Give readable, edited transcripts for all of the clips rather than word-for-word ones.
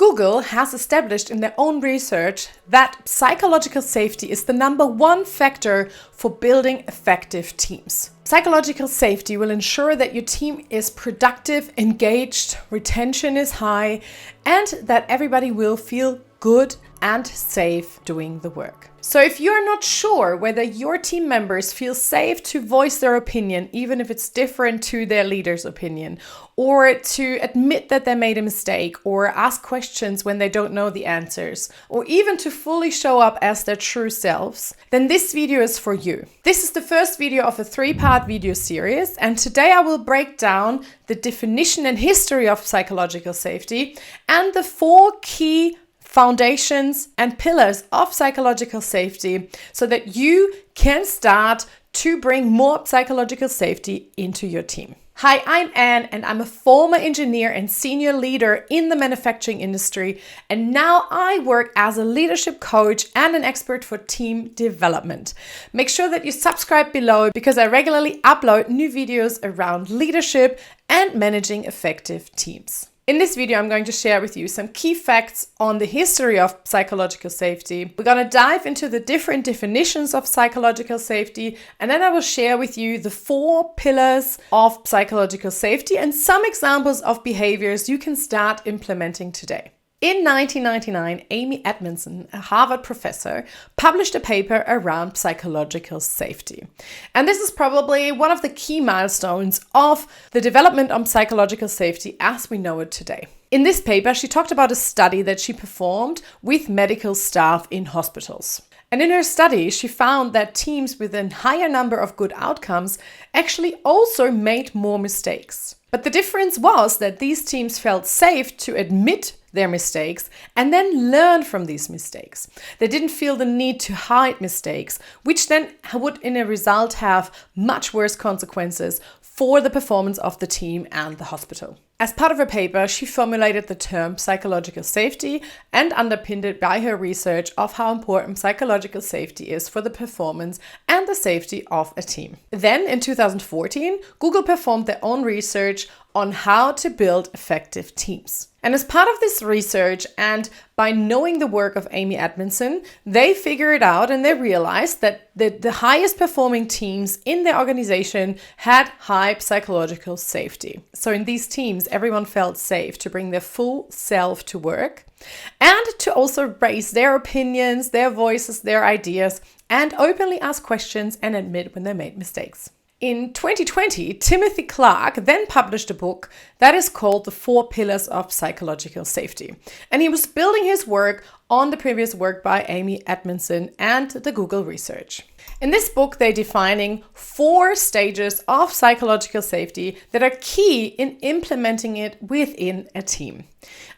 Google has established in their own research that psychological safety is the number one factor for building effective teams. Psychological safety will ensure that your team is productive, engaged, retention is high, and that everybody will feel good and safe doing the work. So if you're not sure whether your team members feel safe to voice their opinion, even if it's different to their leader's opinion, or to admit that they made a mistake, or ask questions when they don't know the answers, or even to fully show up as their true selves, then this video is for you. This is the first video of a 3-part video series, and today I will break down the definition and history of psychological safety and the 4 key foundations and pillars of psychological safety so that you can start to bring more psychological safety into your team. Hi, I'm Anne, and I'm a former engineer and senior leader in the manufacturing industry, and now I work as a leadership coach and an expert for team development. Make sure that you subscribe below because I regularly upload new videos around leadership and managing effective teams. In this video, I'm going to share with you some key facts on the history of psychological safety. We're going to dive into the different definitions of psychological safety, and then I will share with you the 4 pillars of psychological safety and some examples of behaviors you can start implementing today. In 1999, Amy Edmondson, a Harvard professor, published a paper around psychological safety. And this is probably one of the key milestones of the development of psychological safety as we know it today. In this paper, she talked about a study that she performed with medical staff in hospitals. And in her study, she found that teams with a higher number of good outcomes actually also made more mistakes. But the difference was that these teams felt safe to admit their mistakes and then learn from these mistakes. They didn't feel the need to hide mistakes, which then would in a result have much worse consequences for the performance of the team and the hospital. As part of her paper, she formulated the term psychological safety and underpinned it by her research of how important psychological safety is for the performance and the safety of a team. Then in 2014, Google performed their own research on how to build effective teams. And as part of this research and by knowing the work of Amy Edmondson, they figured out and they realized that the highest performing teams in their organization had high psychological safety. So in these teams, everyone felt safe to bring their full self to work and to also raise their opinions, their voices, their ideas, and openly ask questions and admit when they made mistakes. In 2020, Timothy Clark then published a book that is called The 4 Pillars of Psychological Safety. And he was building his work on the previous work by Amy Edmondson and the Google research. In this book, they're defining 4 stages of psychological safety that are key in implementing it within a team.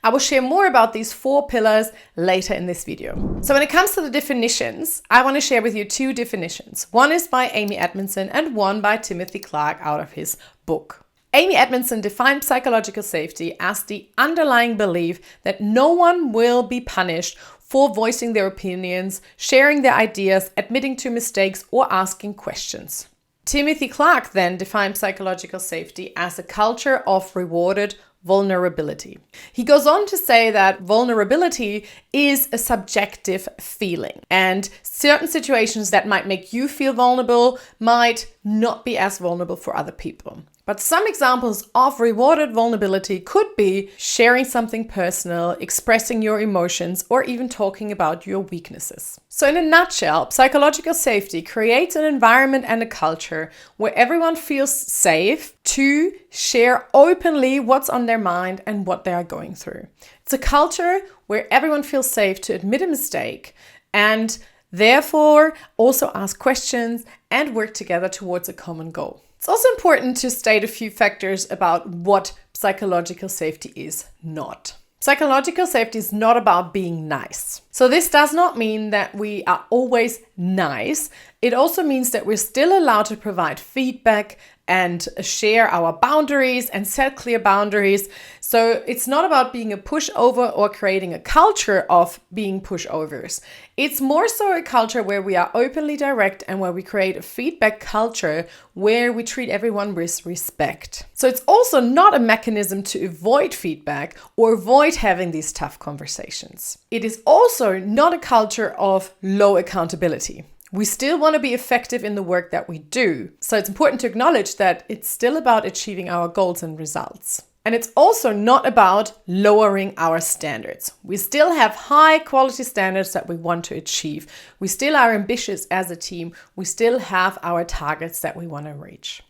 I will share more about these 4 pillars later in this video. So when it comes to the definitions, I want to share with you 2 definitions. One is by Amy Edmondson and one by Timothy Clark out of his book. Amy Edmondson defined psychological safety as the underlying belief that no one will be punished for voicing their opinions, sharing their ideas, admitting to mistakes, or asking questions. Timothy Clark then defined psychological safety as a culture of rewarded vulnerability. He goes on to say that vulnerability is a subjective feeling, and certain situations that might make you feel vulnerable might not be as vulnerable for other people. But some examples of rewarded vulnerability could be sharing something personal, expressing your emotions, or even talking about your weaknesses. So in a nutshell, psychological safety creates an environment and a culture where everyone feels safe to share openly what's on their mind and what they are going through. It's a culture where everyone feels safe to admit a mistake and therefore also ask questions and work together towards a common goal. It's also important to state a few factors about what psychological safety is not. Psychological safety is not about being nice. So this does not mean that we are always nice. It also means that we're still allowed to provide feedback and share our boundaries and set clear boundaries So it's not about being a pushover or creating a culture of being pushovers. It's more so a culture where we are openly direct and where we create a feedback culture where we treat everyone with respect. So it's also not a mechanism to avoid feedback or avoid having these tough conversations. It is also not a culture of low accountability. We still want to be effective in the work that we do. So it's important to acknowledge that it's still about achieving our goals and results. And it's also not about lowering our standards. We still have high quality standards that we want to achieve. We still are ambitious as a team. We still have our targets that we want to reach.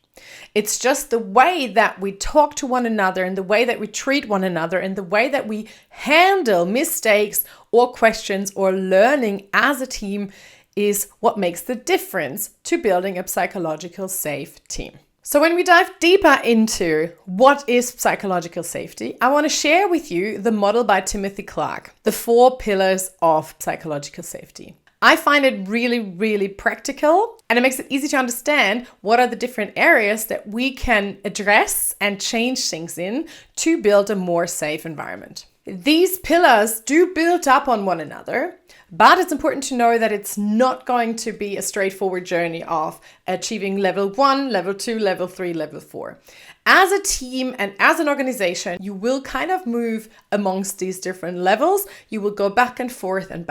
It's just the way that we talk to one another and the way that we treat one another and the way that we handle mistakes or questions or learning as a team is what makes the difference to building a psychological safe team. So when we dive deeper into what is psychological safety, I want to share with you the model by Timothy Clark, the 4 pillars of psychological safety. I find it really, really practical, and it makes it easy to understand what are the different areas that we can address and change things in to build a more safe environment. These pillars do build up on one another, but it's important to know that it's not going to be a straightforward journey of achieving level 1, level 2, level 3, level 4. As a team and as an organization, you will kind of move amongst these different levels. You will go back and forth and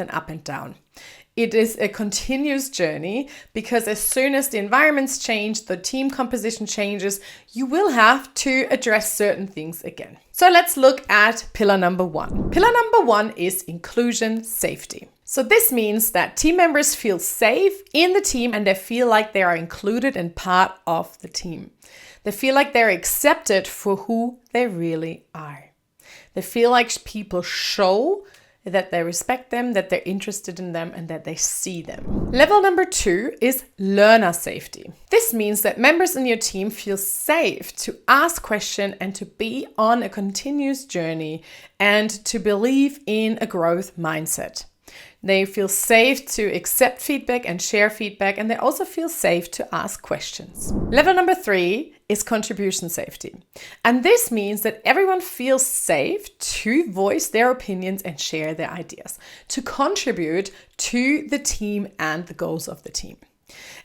up and down. It is a continuous journey because as soon as the environments change, the team composition changes, you will have to address certain things again. So let's look at pillar number 1. Pillar number 1 is inclusion safety. So this means that team members feel safe in the team and they feel like they are included and part of the team. They feel like they're accepted for who they really are. They feel like people show that they respect them, that they're interested in them, and that they see them. Level number 2 is learner safety. This means that members in your team feel safe to ask questions and to be on a continuous journey and to believe in a growth mindset. They feel safe to accept feedback and share feedback, and they also feel safe to ask questions. Level number 3 is contribution safety. And this means that everyone feels safe to voice their opinions and share their ideas, to contribute to the team and the goals of the team.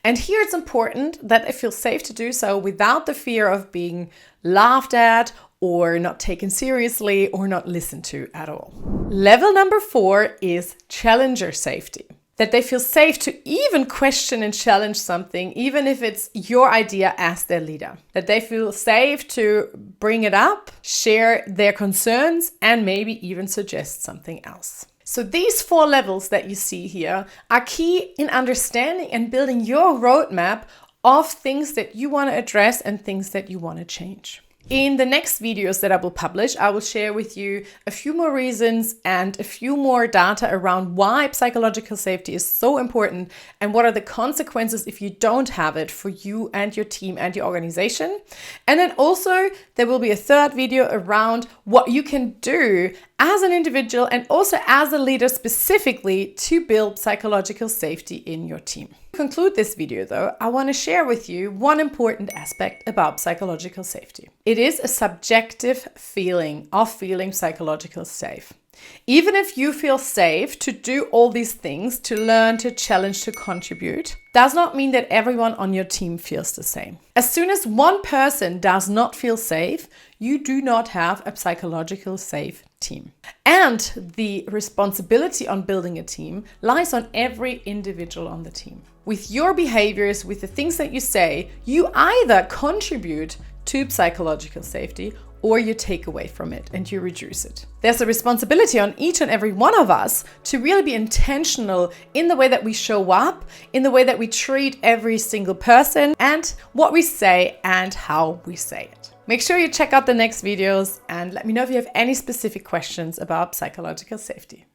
And here it's important that they feel safe to do so without the fear of being laughed at or not taken seriously or not listened to at all. Level number 4 is challenger safety. That they feel safe to even question and challenge something, even if it's your idea as their leader. That they feel safe to bring it up, share their concerns, and maybe even suggest something else. So these 4 levels that you see here are key in understanding and building your roadmap of things that you want to address and things that you want to change. In the next videos that I will publish, I will share with you a few more reasons and a few more data around why psychological safety is so important and what are the consequences if you don't have it for you and your team and your organization. And then also there will be a third video around what you can do as an individual and also as a leader specifically to build psychological safety in your team. To conclude this video though, I want to share with you one important aspect about psychological safety. It is a subjective feeling of feeling psychologically safe. Even if you feel safe to do all these things, to learn, to challenge, to contribute, does not mean that everyone on your team feels the same. As soon as one person does not feel safe, you do not have a psychological safe team. And the responsibility on building a team lies on every individual on the team. With your behaviors, with the things that you say, you either contribute to psychological safety or you take away from it and you reduce it. There's a responsibility on each and every one of us to really be intentional in the way that we show up, in the way that we treat every single person, and what we say and how we say it. Make sure you check out the next videos and let me know if you have any specific questions about psychological safety.